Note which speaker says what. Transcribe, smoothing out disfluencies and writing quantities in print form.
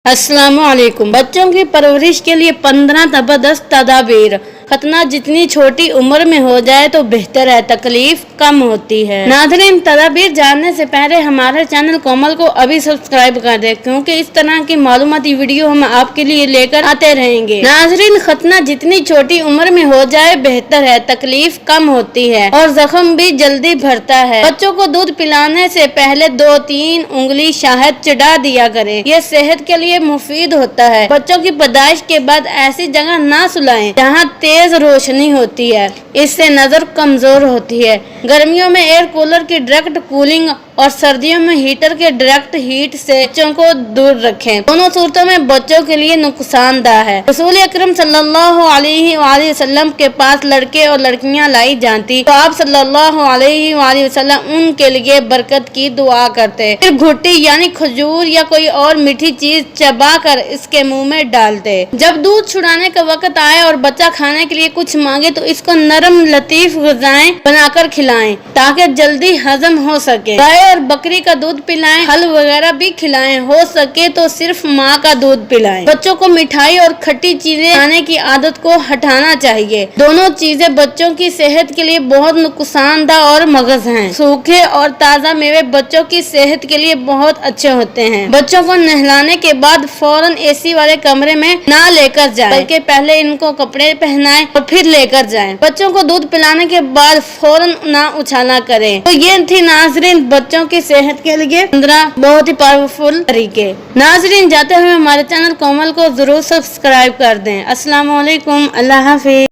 Speaker 1: अस्सलाम वालेकुम। बच्चों की परवरिश के लिए 15 जबरदस्त तदाबीर। खतना जितनी छोटी उम्र में हो जाए तो बेहतर है, तकलीफ कम होती है। नाज़रीन, तदाबीर जानने से पहले हमारे चैनल कोमल को अभी सब्सक्राइब कर दें, क्योंकि इस तरह की मालूमाती वीडियो हम आपके लिए लेकर आते रहेंगे। नाज़रीन, खतना जितनी छोटी उम्र में हो जाए बेहतर है, तकलीफ कम होती है और जख्म भी जल्दी भरता है। बच्चों को दूध पिलाने से पहले 2-3 उंगली शहद चढ़ा दिया करें, यह सेहत के लिए मुफीद होता है। बच्चों की पैदाइश के बाद ऐसी जगह ना सुलाएं जहाँ तेज रोशनी होती है, इससे नजर कमजोर होती है। गर्मियों में एयर कूलर की डायरेक्ट कूलिंग और सर्दियों में हीटर के डायरेक्ट हीट से बच्चों को दूर रखें। दोनों सूरतों में बच्चों के लिए नुकसानदायक है। रसूल अकरम सल्लल्लाहु अलैहि वसल्लम के पास लड़के और लड़कियां लाई जाती तो आप सल्लल्लाहु अलैहि वसल्लम उनके लिए बरकत की दुआ करते, फिर घुट्टी यानी खजूर या कोई और मीठी चीज चबा कर इसके मुंह में डालते। जब दूध छुड़ाने का वक्त आए और बच्चा खाने के लिए कुछ मांगे तो इसको नरम लतीफ ग़िज़ाएं बनाकर खिलाएं ताकि जल्दी हजम हो सके। गाय और बकरी का दूध पिलाएं, फल वगैरह भी खिलाएं, हो सके तो सिर्फ माँ का दूध पिलाएं। बच्चों को मिठाई और खट्टी चीजें खाने की आदत को हटाना चाहिए। दोनों चीजें बच्चों की सेहत के लिए बहुत नुकसानदायक और मगज हैं। सूखे और ताज़ा मेवे बच्चों की सेहत के लिए बहुत अच्छे होते हैं। बच्चों को नहलाने के बाद फौरन एसी वाले कमरे में ना लेकर जाएं, बल्कि पहले इनको कपड़े पहनाएं और फिर लेकर जाएं। बच्चों को दूध पिलाने के बाद फौरन ना उछाला करें। तो ये थी नाज़रीन बच्चों की सेहत के लिए 15 बहुत ही पावरफुल तरीके। नाज़रीन, जाते हुए हमारे चैनल कोमल को जरूर सब्सक्राइब कर दें। अस्सलाम वालेकुम, अल्लाह हाफिज।